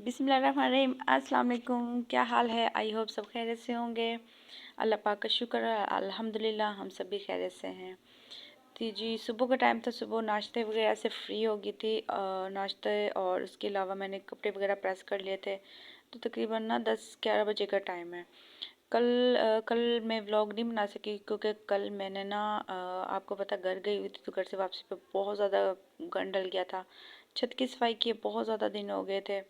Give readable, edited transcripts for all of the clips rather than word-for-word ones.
बिस्मिल्लाहिर्रहमानिर्रहीम। अस्सलाम वालेकुम। क्या हाल है? आई होप सब खैरियत से होंगे। अल्लाह पाक का शुक्र है, अल्हम्दुलिल्लाह हम सब भी खैरियत से हैं। तो जी सुबह का टाइम था, सुबह नाश्ते वगैरह से फ्री हो गई थी। नाश्ते और उसके अलावा मैंने कपड़े वगैरह प्रेस कर लिए थे। तो तकरीबन ना 10-11 बजे का टाइम है। कल मैं व्लॉग नहीं बना सकी क्योंकि कल मैंने ना आपको पता घर गई हुई थी, तो घर से वापसी पे बहुत ज़्यादा गंद डल गया था। छत की सफाई किए बहुत ज़्यादा दिन हो गए थे,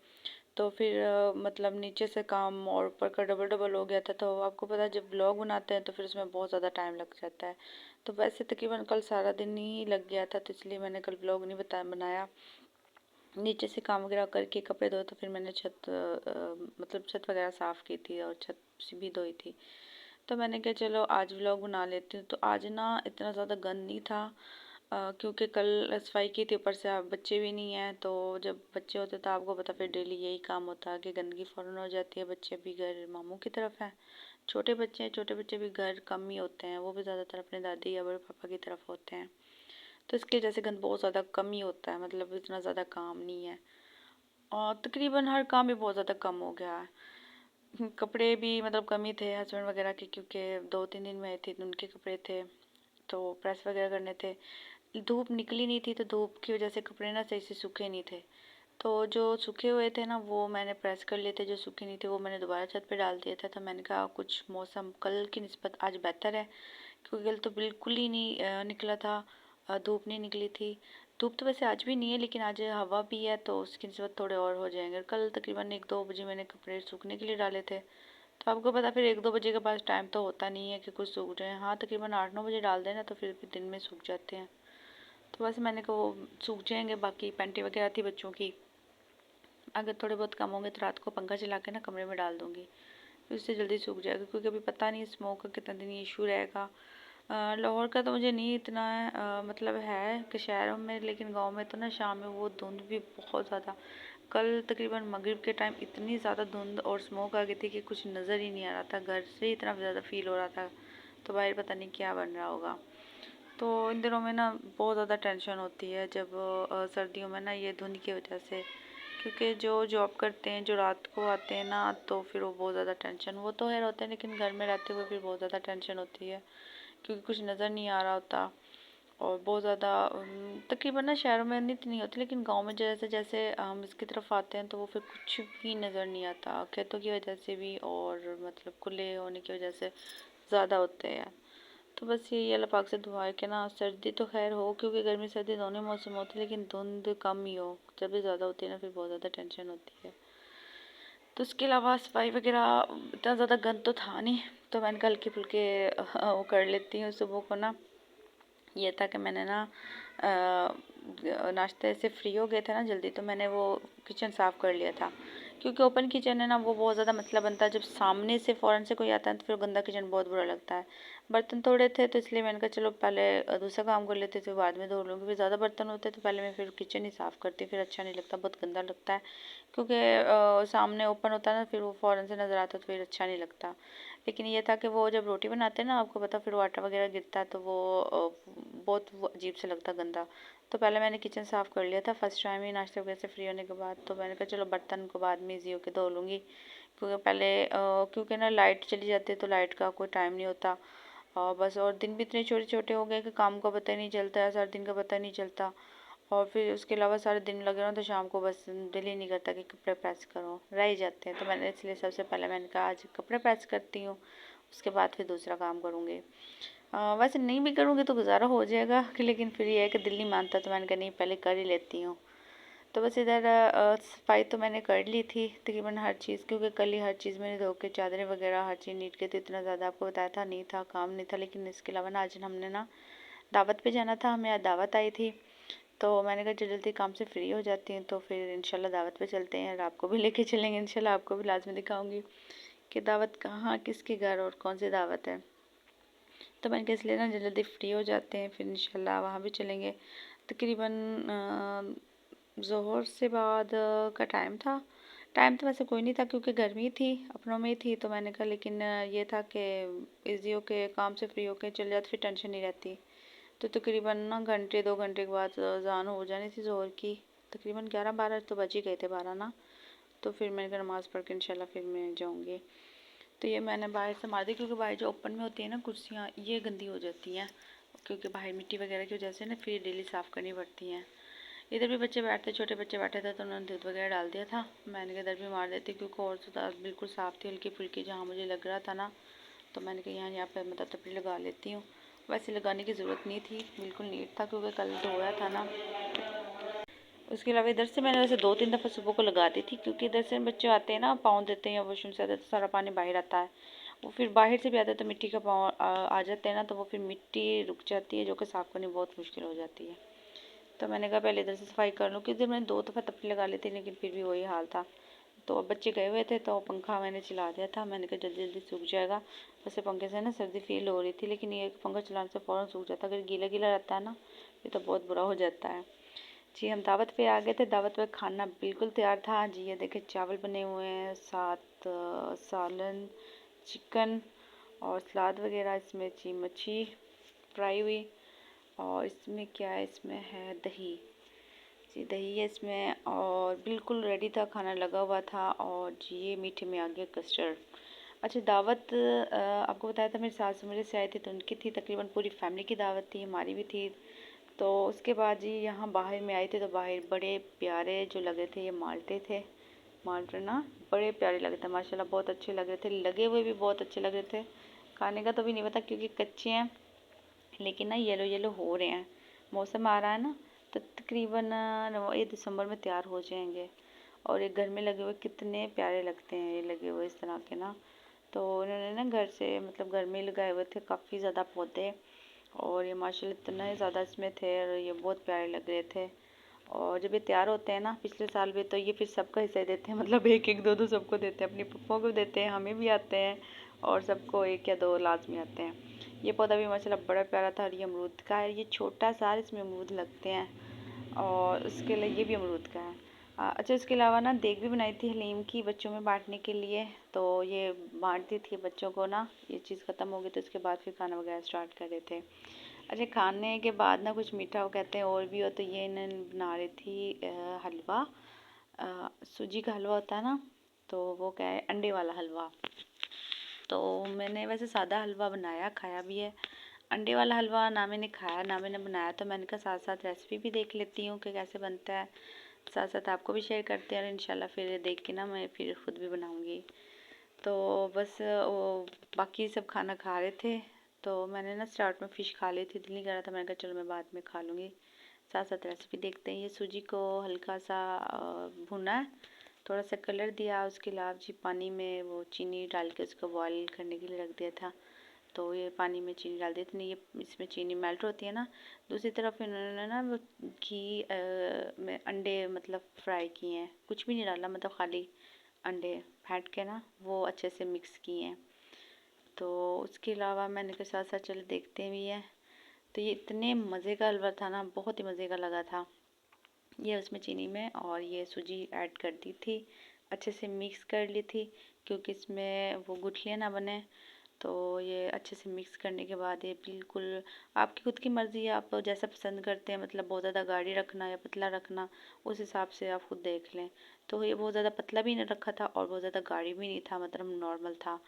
तो फिर मतलब नीचे से काम और ऊपर का डबल डबल हो गया था। तो आपको पता है जब व्लॉग बनाते हैं तो फिर उसमें बहुत ज़्यादा टाइम लग जाता है। तो वैसे तकरीबन कल सारा दिन ही लग गया था, तो इसलिए मैंने कल व्लॉग नहीं बनाया। नीचे से काम वगैरह करके कपड़े धोए तो फिर मैंने मतलब छत वगैरह साफ़ की थी और छत भी धोई थी। तो मैंने कहा चलो आज व्लॉग बना लेती हूँ। तो आज ना इतना ज़्यादा गंद नहीं था क्योंकि कल सफाई की थी, ऊपर से आप बच्चे भी नहीं हैं। तो जब बच्चे होते तो आपको पता फिर डेली यही काम होता है कि गंदगी फ़ौरन हो जाती है। बच्चे भी घर मामू की तरफ हैं, छोटे बच्चे हैं, छोटे बच्चे भी घर कम ही होते हैं, वो भी ज़्यादातर अपने दादी या बड़े पापा की तरफ होते हैं। तो इसकी वजह से गंद बहुत ज़्यादा कम ही होता है, मतलब इतना ज़्यादा काम नहीं है। और तकरीबन हर काम भी बहुत ज़्यादा कम हो गया है। कपड़े भी मतलब कम ही थे हस्बैंड वगैरह के, क्योंकि 2-3 दिन में आई थी तो उनके कपड़े थे, तो प्रेस वगैरह करने थे। धूप निकली नहीं थी तो धूप की वजह से कपड़े ना सही से सूखे नहीं थे। तो जो सूखे हुए थे ना वो मैंने प्रेस कर लिए थे, जो सूखे नहीं थे वो मैंने दोबारा छत पे डाल दिया था। तो मैंने कहा कुछ मौसम कल की निस्बत आज बेहतर है, क्योंकि कल तो बिल्कुल ही नहीं निकला था, धूप नहीं निकली थी। धूप तो वैसे आज भी नहीं है, लेकिन आज हवा भी है तो उसकी निस्बत थोड़े और हो जाएंगे। कल तकरीबन 1-2 बजे मैंने कपड़े सूखने के लिए डाले थे। तो आपको पता फिर 1-2 बजे के पास टाइम तो होता नहीं है कि कुछ सूख जाए। हाँ तकरीबन 8-9 बजे डाल देना तो फिर भी दिन में सूख जाते हैं। तो वैसे मैंने कहा वो सूख जाएंगे। बाकी पैंटी वगैरह थी बच्चों की, अगर थोड़े बहुत कम होंगे तो रात को पंखा चला के ना कमरे में डाल दूंगी, फिर उससे जल्दी सूख जाएगा। क्योंकि अभी पता नहीं स्मोक का कितना दिन ये इशू रहेगा। लाहौर का तो मुझे नहीं इतना है, मतलब है कि शहरों में, लेकिन गांव में तो ना शाम में वो धुंध भी बहुत ज़्यादा। कल तकरीबन मगरिब के टाइम इतनी ज़्यादा धुंध और स्मोक आ गई थी कि कुछ नज़र ही नहीं आ रहा था, घर से ही इतना ज़्यादा फील हो रहा था। तो बाहर पता नहीं क्या बन रहा होगा। तो इन दिनों में ना बहुत ज़्यादा टेंशन होती है जब सर्दियों में ना ये धुंध की वजह से, क्योंकि जो जॉब करते हैं जो रात को आते हैं ना तो फिर वो बहुत ज़्यादा टेंशन, वो तो है होते हैं, लेकिन घर में रहते हुए फिर बहुत ज़्यादा टेंशन होती है क्योंकि कुछ नज़र नहीं आ रहा होता। और बहुत ज़्यादा तकरीबन ना शहरों में इतनी नहीं होती, लेकिन गांव में जैसे जैसे हम इसकी तरफ आते हैं तो वो फिर कुछ भी नज़र नहीं आता, खेतों की वजह से भी और मतलब खुले होने की वजह से ज़्यादा होते हैं। तो बस यही अल्लाह पाक से दुआ है कि ना सर्दी तो खैर हो, क्योंकि गर्मी सर्दी दोनों मौसम होते हैं, लेकिन धुंध कम ही हो। जब भी ज़्यादा होती है ना फिर बहुत ज़्यादा टेंशन होती है। तो उसके अलावा सफाई वगैरह इतना ज़्यादा गंद तो था नहीं, तो मैंने कल हल्के फुल्के वो कर लेती हूँ सुबह को ना। ये था कि मैंने ना नाश्ते से फ्री हो गए थे ना जल्दी, तो मैंने वो किचन साफ़ कर लिया था। क्योंकि ओपन किचन है ना वो बहुत ज़्यादा मसला बनता है, जब सामने से फ़ौरन से कोई आता है तो फिर गंदा किचन बहुत बुरा लगता है। बर्तन थोड़े थे तो इसलिए मैंने कहा चलो पहले दूसरा काम कर लेते थे, बाद में धो लूँगी। फिर ज़्यादा बर्तन होते तो पहले मैं फिर किचन ही साफ़ करती, फिर अच्छा नहीं लगता, बहुत गंदा लगता है। क्योंकि सामने ओपन होता है ना, फिर वो फ़ौरन से नज़र आता तो फिर अच्छा नहीं लगता। लेकिन ये था कि वो जब रोटी बनाते हैं ना आपको पता फिर वो आटा वगैरह गिरता है तो वो बहुत वो अजीब से लगता गंदा। तो पहले मैंने किचन साफ़ कर लिया था फर्स्ट टाइम ही नाश्ते वगैरह से फ्री होने के बाद। तो मैंने कहा चलो बर्तन को बाद में ईजी होके धो लूँगी, क्योंकि पहले क्योंकि ना लाइट चली जाती है तो लाइट का कोई टाइम नहीं होता। और बस और दिन भी इतने छोटे छोटे हो गए कि काम का पता ही नहीं चलता है, सारे दिन का पता नहीं चलता। और फिर उसके अलावा सारे दिन लगे रहो तो शाम को बस दिल ही नहीं करता कि कपड़े प्रेस करो, रह ही जाते हैं। तो मैंने इसलिए सबसे पहले मैंने कहा आज कपड़े प्रेस करती हूँ, उसके बाद फिर दूसरा काम करूँगी। वैसे नहीं भी करूँगी तो गुजारा हो जाएगा लेकिन फिर ये है कि दिल नहीं मानता, तो मैंने कहा नहीं पहले कर ही लेती हूँ। तो बस इधर सफाई तो मैंने कर ली थी तकरीबन हर चीज़, क्योंकि कल ही हर चीज़ मैंने धो के चादरें वगैरह हर चीज़ नीट के, तो इतना ज़्यादा आपको बताया था नहीं था, काम नहीं था। लेकिन इसके अलावा ना आज हमने ना दावत पे जाना था, हमें आज दावत आई थी। तो मैंने कहा जल्दी जल्दी काम से फ्री हो जाती हूँ तो फिर इंशाल्लाह दावत पे चलते हैं, और आपको भी लेके चलेंगे इंशाल्लाह, आपको भी लाजमी दिखाऊंगी कि दावत कहाँ किसके घर और कौन सी दावत है। तो मैंने कहा इसलिए ना जल्दी जल्दी फ्री हो जाते हैं फिर इंशाल्लाह वहाँ भी चलेंगे। तकरीबन ज़ोहर से बाद का टाइम था। टाइम तो वैसे कोई नहीं था क्योंकि गर्मी थी, अपनों में ही थी। तो मैंने कहा लेकिन ये था कि इजी होके काम से फ्री होके चल जाते फिर टेंशन नहीं रहती। तो तकरीबन ना घंटे 2 घंटे के बाद अज़ान हो जानी थी ज़ोहर की, तकरीबन 11-12 तो बज ही गए थे, 12 ना। तो फिर मैंने कहा नमाज़ पढ़ के इंशाल्लाह फिर मैं जाऊँगी। तो ये मैंने बाहर से मार दी, क्योंकि बाहर जो ओपन में होती है ना कुर्सियाँ, ये गंदी हो जाती हैं, क्योंकि बाहर मिट्टी वगैरह की वजह से ना फिर डेली साफ़ करनी पड़ती हैं। इधर भी बच्चे बैठते, छोटे बच्चे बैठे थे, तो उन्होंने दूध वगैरह डाल दिया था। मैंने कहा इधर भी मार देती, क्योंकि और तो बिल्कुल साफ़ थी, हल्की फुल्की जहाँ मुझे लग रहा था ना, तो मैंने कहा यहाँ पे मतलब टपरी लगा लेती हूँ। वैसे लगाने की ज़रूरत नहीं थी, बिल्कुल नीट था, क्योंकि कल धोया था ना। उसके अलावा इधर से मैंने वैसे 2-3 दफ़ा सुबह को लगा दी थी, क्योंकि इधर से बच्चे आते हैं ना, पाँव देते हैं या वॉशरूम से आते हैं तो सारा पानी बाहर आता है। वो फिर बाहर से भी आता है तो मिट्टी का पाँव आ जाते हैं ना, तो वो फिर मिट्टी रुक जाती है, जो कि साफ़ करनी बहुत मुश्किल हो जाती है। तो मैंने कहा पहले इधर से सफाई कर लूँ, क्योंकि मैंने 2 दफ़ा टपरी लगा ली थी, लेकिन फिर भी वही हाल था। तो अब बच्चे गए हुए थे, तो पंखा मैंने चला दिया था। मैंने कहा जल्दी जल्दी सूख जाएगा। वैसे पंखे से ना सर्दी फील हो रही थी, लेकिन ये पंखा चलाने से फ़ौरन सूख जाता है। अगर गीला गीला रहता है ना, ये तो बहुत बुरा हो जाता है। जी, हम दावत पे आ गए थे। दावत पे खाना बिल्कुल तैयार था। जी ये देखिए चावल बने हुए हैं, साथ सालन, चिकन और सलाद वगैरह। इसमें जी मच्छी फ्राई हुई, और इसमें क्या है, इसमें है दही। जी दही है इसमें, और बिल्कुल रेडी था, खाना लगा हुआ था। और जी ये मीठे में आ गया कस्टर्ड। अच्छा, दावत आपको बताया था मेरी सास मेरे से आई थी, तो उनकी थी, तकरीबन पूरी फैमिली की दावत थी, हमारी भी थी। तो उसके बाद जी यहाँ बाहर में आए थे, तो बाहर बड़े प्यारे जो लग रहे थे, ये माल्टे थे। माल्टे ना बड़े प्यारे लग रहे थे माशाल्लाह, बहुत अच्छे लग रहे थे, लगे हुए भी बहुत अच्छे लग रहे थे। खाने का तो भी नहीं पता, क्योंकि कच्चे हैं, लेकिन ना येलो येलो हो रहे हैं। मौसम आ रहा है ना, तो तकरीबन ये दिसंबर में तैयार हो जाएंगे। और ये घर में लगे हुए कितने प्यारे लगते हैं, ये लगे हुए इस तरह के ना। तो उन्होंने ना घर से मतलब घर में ही लगाए हुए थे काफ़ी ज़्यादा पौधे, और ये माशाल्लाह इतना ज़्यादा इसमें थे, और ये बहुत प्यारे लग रहे थे। और जब ये तैयार होते हैं ना, पिछले साल भी, तो ये फिर सबका हिस्सा देते हैं, मतलब एक एक दो दो सबको देते हैं, अपनी पप्पो को देते हैं, हमें भी आते हैं, और सबको एक या दो लाजमी आते हैं। ये पौधा भी माशाल्लाह बड़ा प्यारा था, और ये अमरूद का है। ये छोटा सा, इसमें अमरूद लगते हैं, और उसके लिए ये भी अमरूद का है। अच्छा, इसके अलावा ना देग भी बनाई थी हलीम की, बच्चों में बांटने के लिए। तो ये बांटती थी बच्चों को ना, ये चीज़ ख़त्म हो गई, तो उसके बाद फिर खाना वगैरह स्टार्ट कर रहे थे। अच्छा, खाने के बाद ना कुछ मीठा वो कहते हैं और भी हो, तो ये इन्हें बना रही थी हलवा। सूजी का हलवा होता है ना, तो वो क्या है, अंडे वाला हलवा। तो मैंने वैसे सादा हलवा बनाया, खाया भी है। अंडे वाला हलवा ना मैंने खाया ना मैंने बनाया, तो मैंने कहा साथ साथ रेसिपी भी देख लेती हूँ कि कैसे बनता है, साथ साथ आपको भी शेयर करते हैं, और इंशाल्लाह फिर देख के ना मैं फिर खुद भी बनाऊँगी। तो बस वो बाकी सब खाना खा रहे थे, तो मैंने ना स्टार्ट में फ़िश खा ली थी, दिल नहीं कर रहा था, मैंने कहा चलो मैं बाद में खा लूँगी। साथ साथ रेसिपी देखते हैं। ये सूजी को हल्का सा भुना है, थोड़ा सा कलर दिया, उसके अलावा जी पानी में वो चीनी डाल के उसको बॉईल करने के लिए रख दिया था। तो ये पानी में चीनी डाल दी थी, ये इसमें चीनी मेल्ट होती है ना। दूसरी तरफ इन्होंने ना वो घी में अंडे मतलब फ्राई किए हैं, कुछ भी नहीं डाला, मतलब खाली अंडे फेंट के ना वो अच्छे से मिक्स किए हैं। तो उसके अलावा मैंने के साथ साथ चलो देखते भी हैं। तो ये इतने मज़े का हलवा था ना, बहुत ही मज़े का लगा था। ये उसमें चीनी में और ये सूजी ऐड कर दी थी, अच्छे से मिक्स कर ली थी, क्योंकि इसमें वो गुठलियाँ ना बने। तो ये अच्छे से मिक्स करने के बाद ये बिल्कुल आपकी खुद की मर्ज़ी है, आप जैसा पसंद करते हैं, मतलब बहुत ज़्यादा गाढ़ी रखना या पतला रखना, उस हिसाब से आप खुद देख लें। तो ये बहुत ज़्यादा पतला भी नहीं रखा था, और बहुत ज़्यादा गाढ़ी भी नहीं था, मतलब नॉर्मल था।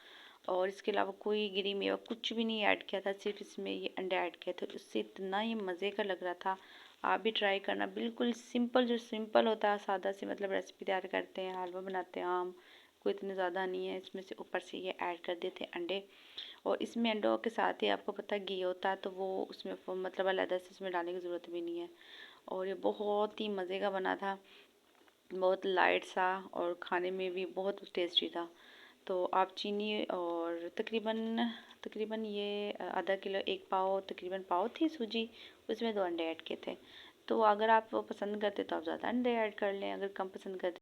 और इसके अलावा कोई गिरी मेवा कुछ भी नहीं ऐड किया था, सिर्फ इसमें ये अंडे ऐड किए थे, उससे इतना ही मज़े का लग रहा था। आप भी ट्राई करना, बिल्कुल सिंपल, जो सिंपल होता है सादा सी मतलब रेसिपी तैयार करते हैं, हलवा बनाते हैं आम, कोई इतने ज़्यादा नहीं है। इसमें से ऊपर से ये ऐड कर देते अंडे, और इसमें अंडों के साथ ही आपको पता है घी होता है, तो वो उसमें मतलब अलग से इसमें डालने की ज़रूरत भी नहीं है। और ये बहुत ही मज़े का बना था, बहुत लाइट सा, और खाने में भी बहुत टेस्टी था। तो आप चीनी और तकरीबन तकरीबन ये आधा किलो, एक पाव तकरीबन पाव थी सूजी, उसमें 2 अंडे ऐड किए थे। तो अगर आप पसंद करते तो आप ज़्यादा अंडे ऐड कर लें, अगर कम पसंद करते